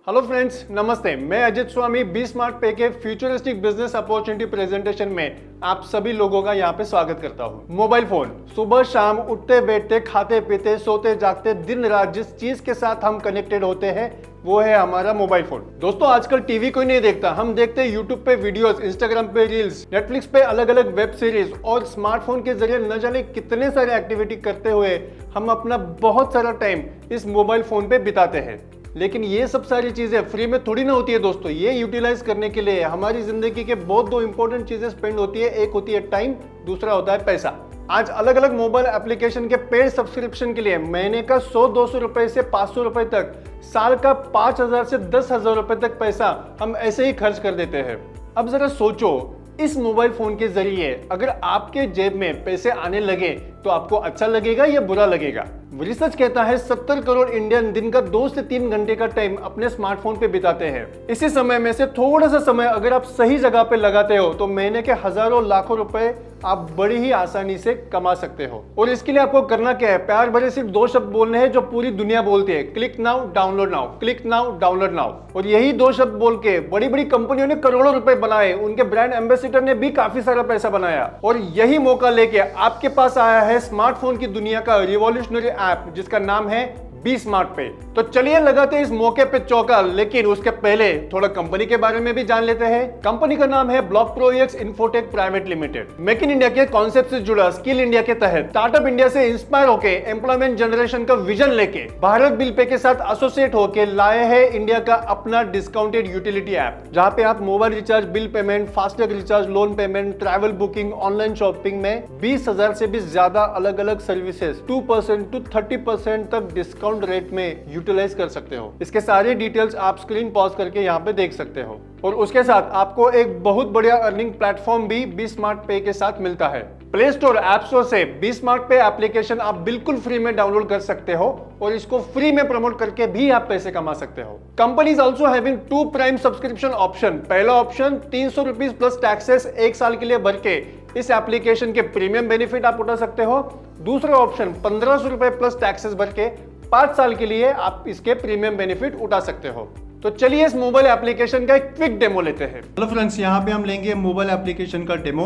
Hello friends, नमस्ते। मैं अजित स्वामी B smart पे के फ्यूचरिस्टिक बिजनेस अपॉर्चुनिटी प्रेजेंटेशन में आप सभी लोगों का यहाँ पे स्वागत करता हूँ। मोबाइल फोन सुबह शाम उठते बैठते खाते पीते सोते जागते दिन रात जिस चीज के साथ हम कनेक्टेड होते हैं वो है हमारा मोबाइल फोन। दोस्तों, आजकल टीवी कोई नहीं देखता, हम देखते हैं यूट्यूब पे वीडियोस, इंस्टाग्राम पे रील्स, नेटफ्लिक्स पे अलग अलग वेब सीरीज और स्मार्टफोन के जरिए न जाने कितने सारे एक्टिविटी करते हुए हम अपना बहुत सारा टाइम इस मोबाइल फोन पे बिताते हैं। लेकिन ये सब सारी चीजें फ्री में थोड़ी ना होती है दोस्तों। ये यूटिलाइज करने के लिए हमारी जिंदगी के बहुत दो इंपॉर्टेंट चीजें स्पेंड होती है। एक होती है टाइम, दूसरा होता है पैसा। आज अलग अलग मोबाइल एप्लीकेशन के पेड सब्सक्रिप्शन के लिए महीने का 100-200 रुपए से 500 रुपए तक, साल का 5,000 से 10,000 रुपए तक पैसा हम ऐसे ही खर्च कर देते हैं। अब जरा सोचो, इस मोबाइल फोन के जरिए अगर आपके जेब में पैसे आने लगे तो आपको अच्छा लगेगा या बुरा लगेगा? रिसर्च कहता है 70 करोड़ इंडियन दिन का 2 से 3 घंटे का टाइम अपने स्मार्टफोन पे बिताते हैं। इसी समय में से थोड़ा सा समय अगर आप सही जगह पे लगाते हो तो महीने के हजारों लाखों रुपए आप बड़ी ही आसानी से कमा सकते हो। और इसके लिए आपको करना क्या है? प्यार भरे सिर्फ 2 शब्द बोलने हैं जो पूरी दुनिया बोलती है, click now download now, click now download now. और यही 2 शब्द बोल के बड़ी बड़ी कंपनियों ने करोड़ों रुपए बनाए, उनके ब्रांड एम्बेसडर ने भी काफी सारा पैसा बनाया। और यही मौका लेके आपके पास आया है स्मार्टफोन की दुनिया का रिवॉल्यूशनरी ऐप जिसका नाम है बी स्मार्ट पे। तो चलिए लगाते हैं इस मौके पे चौका, लेकिन उसके पहले थोड़ा कंपनी के बारे में भी जान लेते हैं। कंपनी का नाम है block pro x infotech private limited. Make in India के कॉन्सेप्ट से जुड़ा स्किल इंडिया के तहत स्टार्टअप इंडिया से इंस्पायर होकर एम्प्लॉयमेंट जनरेशन का विजन लेके भारत बिल पे के साथ एसोसिएट होकर लाए हैं इंडिया का अपना डिस्काउंटेड यूटिलिटी ऐप, जहां पे आप mobile recharge, bill payment, FASTag recharge, loan payment, travel booking, online shopping में 20,000 से भी ज्यादा अलग अलग सर्विसेज 2% to 30% तक डिस्काउंट रेट में यूटिलाइज कर सकते हो। इसके सारे डिटेल्स आप स्क्रीन पॉज करके यहाँ पे देख सकते हो। और उसके साथ आपको एक बहुत बढ़िया अर्निंग प्लेटफॉर्म भी बी स्मार्ट पे के साथ मिलता है। प्ले स्टोर, ऐप स्टोर से बी स्मार्ट पे एप्लीकेशन आप बिल्कुल फ्री में डाउनलोड कर सकते हो और इसको फ्री में प्रमोट करके भी आप पैसे कमा सकते हो। Company is also having 2 prime subscription option. पहला ऑप्शन 300 रुपीज प्लस टैक्सेस 1 साल के लिए भर के इस एप्लीकेशन के प्रीमियम बेनिफिट आप उठा सकते हो। दूसरा ऑप्शन 1500 रुपए प्लस टैक्सेस भर के 5 साल के लिए आप इसके प्रीमियम बेनिफिट उठा सकते हो। तो चलिए इस मोबाइल एप्लीकेशन का एक क्विक डेमो लेते हैं। हेलो फ्रेंड्स, यहाँ पे हम लेंगे मोबाइल एप्लीकेशन का डेमो।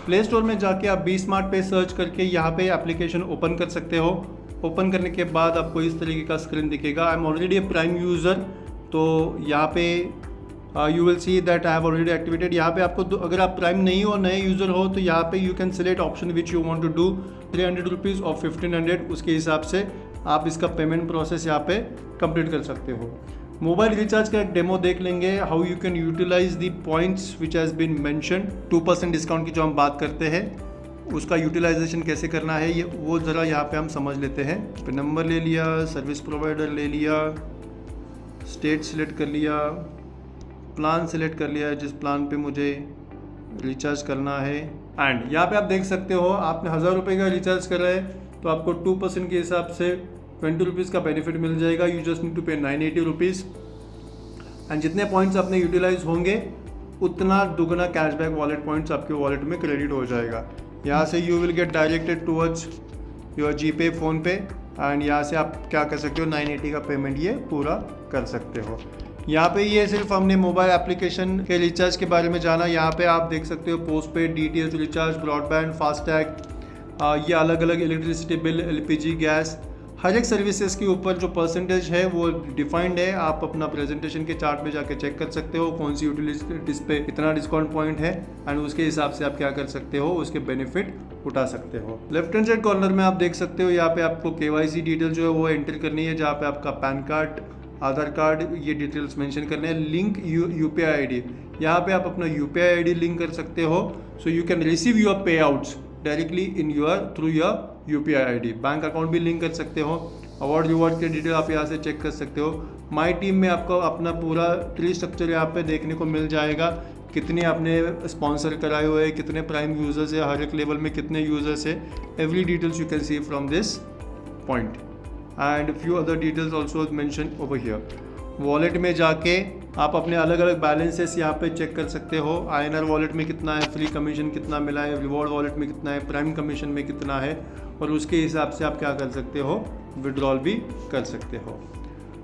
प्ले स्टोर में जाके आप बी स्मार्ट पे सर्च करके यहाँ पे एप्लीकेशन ओपन कर सकते हो। ओपन करने के बाद आपको इस तरीके का स्क्रीन दिखेगा। I am already A prime user, तो यहाँ पे you will see that I have already activated. यहाँ पे आपको अगर आप प्राइम नहीं हो, नए यूज़र हो, तो यहाँ पे you can select option which you want to do, 300 rupees और 1500। उसके हिसाब से आप इसका पेमेंट प्रोसेस यहाँ पे कंप्लीट कर सकते हो। मोबाइल रिचार्ज का एक डेमो देख लेंगे, how you can utilize the points which has been mention. 2% discount की जो हम बात करते हैं उसका यूटिलाइजेशन कैसे करना है ये वो ज़रा यहाँ पे हम समझ लेते हैं। पे नंबर ले लिया, सर्विस प्रोवाइडर ले लिया, स्टेट सिलेक्ट कर लिया, प्लान सिलेक्ट कर लिया जिस प्लान पे मुझे रिचार्ज करना है। एंड यहाँ पे आप देख सकते हो, आपने 1000 रुपये का रिचार्ज करा है तो आपको 2% के हिसाब से 20 रुपीज़ का बेनिफिट मिल जाएगा। यू जस्ट नीड टू पे 980 रुपीज़। एंड जितने पॉइंट्स अपने यूटिलाइज होंगे उतना दुगना कैशबैक वॉलेट पॉइंट्स आपके वॉलेट में क्रेडिट हो जाएगा। यहाँ से you will get directed towards your GPay, PhonePe. And यहाँ से आप क्या कर सकते हो, 980 का पेमेंट ये पूरा कर सकते हो। यहाँ पे ये सिर्फ हमने मोबाइल एप्लीकेशन के रिचार्ज के बारे में जाना। यहाँ पे आप देख सकते हो post paid, DTH recharge, broadband, FASTag, ये अलग अलग इलेक्ट्रिसिटी बिल, LPG, गैस, हर एक सर्विसेज के ऊपर जो परसेंटेज है वो डिफाइंड है। आप अपना प्रेजेंटेशन के चार्ट में जाके चेक कर सकते हो कौन सी यूटिलिटीज पे कितना डिस्काउंट पॉइंट है, एंड उसके हिसाब से आप क्या कर सकते हो, उसके बेनिफिट उठा सकते हो। लेफ्ट हैंड साइड कॉर्नर में आप देख सकते हो, यहाँ पे आपको KYC डिटेल जो है वो एंटर करनी है, जहाँ पे आपका पैन कार्ड, आधार कार्ड, ये डिटेल्स मेंशन करने हैं। लिंक UPI ID, यहाँ पे आप अपना UPI ID लिंक कर सकते हो, so you can receive your पे outs directly in through your UPI ID। Bank account भी लिंक कर सकते हो। अवार्ड रिवॉर्ड के डिटेल आप यहाँ से चेक कर सकते हो। माई टीम में आपको अपना पूरा ट्री स्ट्रक्चर यहाँ पे देखने को मिल जाएगा, कितने आपने स्पॉन्सर कराए हुए हैं, कितने प्राइम यूजर्स है, हर एक लेवल में कितने यूजर्स है, every details you can see from this point. And few other details also mention over here. Wallet में जाके आप अपने अलग अलग बैलेंसेस यहाँ पे चेक कर सकते हो। INR वॉलेट में कितना है, फ्री कमीशन कितना मिला है, रिवॉर्ड वॉलेट में कितना है, प्राइम कमीशन में कितना है, और उसके हिसाब से आप क्या कर सकते हो, विड्रॉल भी कर सकते हो।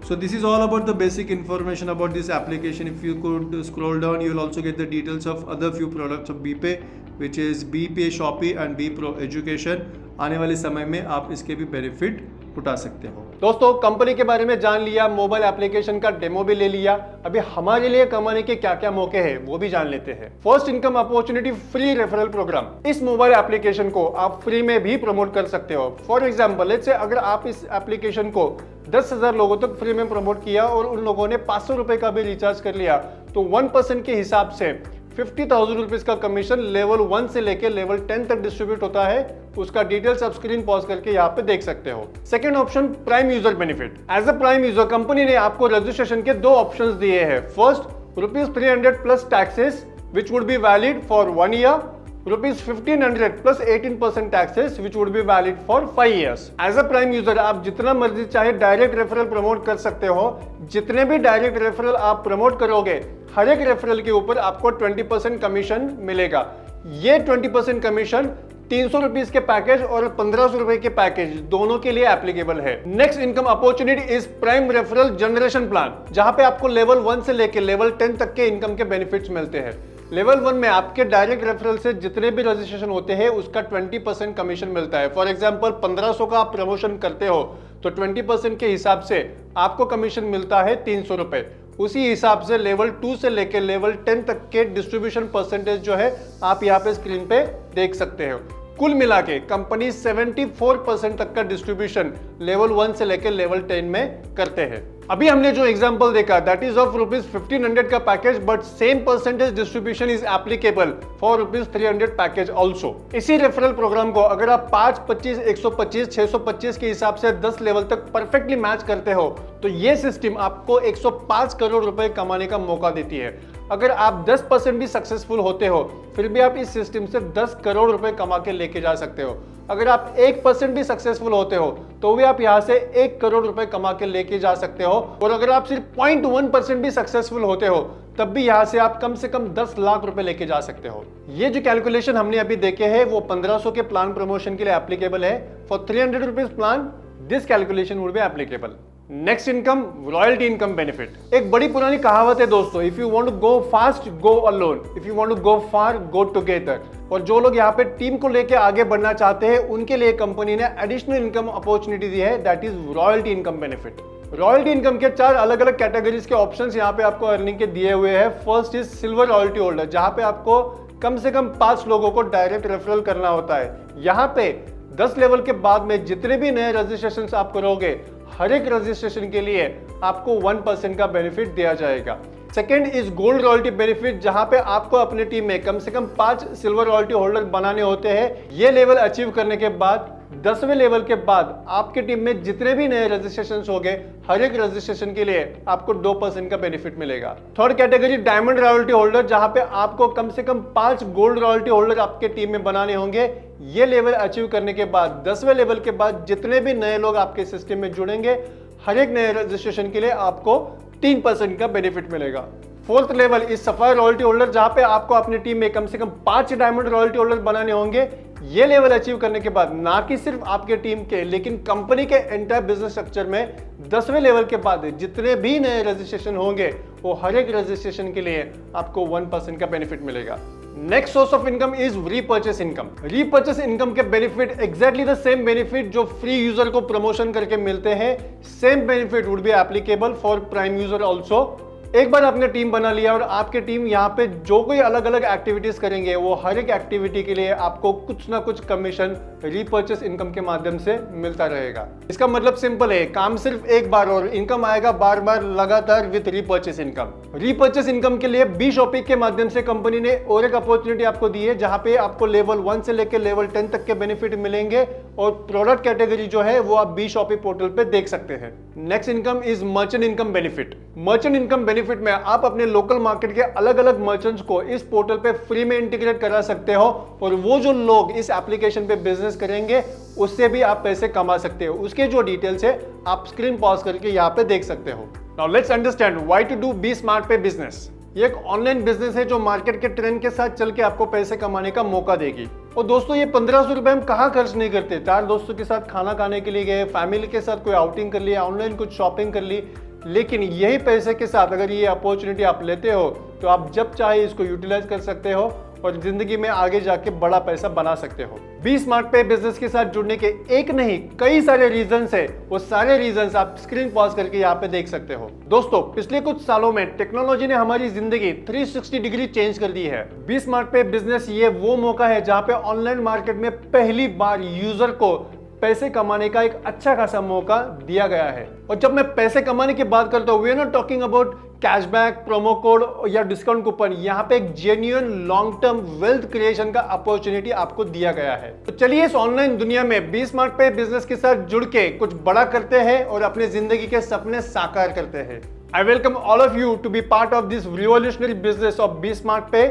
So this is all about the basic information about this application. If you could scroll down, you will also get the details of other few products of BPay, which is BPay Shopee and BPro Education. आने वाले समय में आप इसके भी benefit उठा सकते हो। दोस्तों, कंपनी के बारे में जान लिया, मोबाइल एप्लीकेशन का डेमो भी ले लिया। अभी हमारे लिए कमाने के क्या क्या मौके हैं वो भी जान लेते हैं। First income opportunity free referral program. इस मोबाइल एप्लीकेशन को आप फ्री में भी प्रमोट कर सकते हो। फॉर एग्जाम्पल, लेट्स से अगर आप इस एप्लीकेशन को 10,000 लोगों तक फ्री में प्रमोट किया और उन लोगों ने 500 रुपए का भी रिचार्ज कर लिया, तो 1% के हिसाब से 50,000 रुपीज का कमीशन लेवल 1 से लेकर लेवल 10 तक डिस्ट्रीब्यूट होता है। उसका डिटेल्स आप स्क्रीन पॉज करके यहाँ पे देख सकते हो। Second option, prime user benefit. As a prime user company ने आपको रजिस्ट्रेशन के 2 ऑप्शंस दिए हैं। First, ₹300 plus taxes which would be valid for 1 year, ₹1,500 plus 18% taxes which would be valid for 5 years। As a prime user आप जितना मर्जी चाहे direct referral promote कर सकते हो। जितने भी डायरेक्ट रेफरल आप प्रमोट करोगे, हर एक रेफरल के ऊपर आपको 20% कमीशन मिलेगा। ये 20% कमीशन 300 रुपीज के पैकेज और 1500 रुपए के पैकेज दोनों के लिए एप्लीकेबल है। Next income opportunity is prime referral generation plan, जहां पे आपको लेवल 1 से लेकर लेवल 10 तक के इनकम के बेनिफिट्स मिलते हैं। लेवल 1 में आपके डायरेक्ट रेफरल से जितने भी रजिस्ट्रेशन होते हैं उसका 20% कमीशन मिलता है। फॉर एग्जांपल 1500 का आप प्रमोशन करते हो तो 20% के हिसाब से आपको कमीशन मिलता है 300 रुपए। उसी हिसाब से लेवल 2 से लेकर लेवल 10 तक के डिस्ट्रीब्यूशन परसेंटेज जो है आप यहाँ पे स्क्रीन पे देख सकते हो। कुल मिला के कंपनी 74% तक का डिस्ट्रीब्यूशन लेवल 1 से लेकर लेवल 10 में करते हैं। अभी हमने जो एग्जांपल देखा दैट इज ऑफ ₹1,500 का package, but same percentage distribution is applicable for ₹300 package also. इसी रेफरल प्रोग्राम को अगर आप 5, 25, 125, 625 के हिसाब से 10 लेवल तक परफेक्टली मैच करते हो तो ये सिस्टम आपको 105 करोड़ रुपए कमाने का मौका देती है। अगर आप 10% भी सक्सेसफुल होते हो फिर भी आप इस सिस्टम से 10 करोड़ रुपए कमा के लेके जा सकते हो। अगर आप 1% भी सक्सेसफुल होते हो तो भी आप यहां से 1 करोड़ रुपए कमा के लेके जा सकते हो। और अगर आप सिर्फ 0.1% भी सक्सेसफुल होते हो तब भी यहां से आप कम से कम 10 लाख रुपए लेके जा सकते हो। ये जो कैलकुलेशन हमने अभी देखे हैं वो 1500 के प्लान प्रमोशन के लिए एप्लीकेबल है। For 300 rupees plan this calculation would be applicable. Next income, royalty income benefit. एक बड़ी पुरानी कहावत है दोस्तों, if you want to go fast go alone, if you want to go far go together. और जो लोग यहाँ पे टीम को लेके आगे बढ़ना चाहते हैं उनके लिए कंपनी ने एडिशनल इनकम अपॉर्चुनिटी दी है, that is royalty income benefit. Royalty income के 4 अलग अलग कैटेगरीज के ऑप्शंस यहाँ पे आपको अर्निंग के दिए हुए हैं। First is silver royalty holder, जहां पे आपको कम से कम 5 लोगों को डायरेक्ट रेफरल करना होता है। यहाँ पे 10 लेवल के बाद में जितने भी नए रजिस्ट्रेशन आप करोगे हर एक रजिस्ट्रेशन के लिए आपको 1% का बेनिफिट दिया जाएगा। Second is gold royalty benefit, जहां पे आपको अपने टीम में कम से कम 5 सिल्वर रॉयल्टी होल्डर बनाने होते हैं। ये लेवल अचीव करने के बाद 10वें लेवल के बाद आपके टीम में जितने भी नए रजिस्ट्रेशन हो गए हर एक रजिस्ट्रेशन के लिए आपको 2% का बेनिफिट मिलेगा। Third category diamond royalty holder, जहां पे आपको कम से कम 5 गोल्ड रॉयल्टी होल्डर आपके टीम में बनाने होंगे। ये लेवल अचीव करने के बाद 10वें लेवल के बाद जितने भी नए लोग आपके सिस्टम में जुड़ेंगे हर एक नए रजिस्ट्रेशन के लिए आपको 3% का बेनिफिट मिलेगा। फोर्थ लेवल इस सफायर रॉयल्टी होल्डर, जहां पे आपको अपनी टीम में कम से कम 5 डायमंड रॉयल्टी होल्डर बनाने होंगे। ये लेवल अचीव करने के बाद ना कि सिर्फ आपके टीम के लेकिन कंपनी के एंटायर बिजनेस स्ट्रक्चर में 10वें लेवल के बाद जितने भी नए रजिस्ट्रेशन होंगे वो हर एक रजिस्ट्रेशन के लिए आपको 1% का बेनिफिट मिलेगा। Next source of income is repurchase income. Repurchase income के benefit exactly the same benefit जो फ्री यूजर को प्रमोशन करके मिलते हैं, same benefit would be applicable for prime user also. एक बार आपने टीम बना लिया और आपके टीम यहाँ पे जो कोई अलग अलग एक्टिविटीज करेंगे वो हर एक एक्टिविटी के लिए आपको कुछ ना कुछ कमीशन रीपर्चेस इनकम के माध्यम से मिलता रहेगा। इसका मतलब सिंपल है, काम सिर्फ एक बार और इनकम आएगा बार बार लगातार with repurchase income. Repurchase income के लिए बी शॉपिंग के माध्यम से कंपनी ने और एक अपॉर्चुनिटी आपको दी है, जहां पे आपको लेवल 1 से लेकर लेवल 10 तक के बेनिफिट मिलेंगे और प्रोडक्ट कैटेगरी जो है वो आप बी शॉपिंग पोर्टल पे देख सकते हैं। Next income is merchant income benefit. Merchant income benefit में आप अपने लोकल मार्केट के अलग अलग मर्चेंट्स को इस पोर्टल पे फ्री में इंटीग्रेट करा सकते हो और वो जो लोग इस एप्लीकेशन पे बिजनेस करेंगे उससे भी आप पैसे कमा सकते हो। उसके जो डिटेल्स है आप स्क्रीन पॉज करके यहाँ पे देख सकते हो। Now let's understand why to do be smart pay business. ये एक ऑनलाइन बिजनेस है जो मार्केट के ट्रेंड के साथ चल के आपको पैसे कमाने का मौका देगी। और दोस्तों ये 1500 रुपए हम कहाँ खर्च नहीं करते, 4 दोस्तों के साथ खाना खाने के लिए गए, फैमिली के साथ कोई आउटिंग कर लिया, ऑनलाइन कुछ शॉपिंग कर ली, लेकिन यही पैसे के साथ अगर ये अपॉर्चुनिटी आप लेते हो तो आप जब चाहे इसको यूटिलाइज कर सकते हो और जिंदगी में आगे जाके बड़ा पैसा बना सकते हो। बी स्मार्ट पे बिजनेस के साथ जुड़ने के एक नहीं कई सारे रीजंस है, वो सारे रीजंस आप स्क्रीन पॉज करके यहाँ पे देख सकते हो। दोस्तों, पिछले कुछ सालों में टेक्नोलॉजी ने हमारी जिंदगी 360 डिग्री चेंज कर दी है। बी स्मार्ट पे बिजनेस ये वो मौका है जहाँ पे ऑनलाइन मार्केट में पहली बार यूजर को पैसे कमाने का एक अच्छा खासा मौका दिया गया है। और जब मैं पैसे कमाने की बात करता हूँ, we are not talking about cashback, promo code या डिस्काउंट कूपन। यहाँ पे एक genuine long term wealth creation का अपॉर्चुनिटी आपको दिया गया है। तो चलिए इस ऑनलाइन दुनिया में बी स्मार्ट पे बिजनेस के साथ जुड़ के कुछ बड़ा करते हैं और अपने जिंदगी के सपने साकार करते हैं। I welcome all of you to be part of this revolutionary business of B smart Pay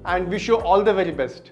and wish you all the very best.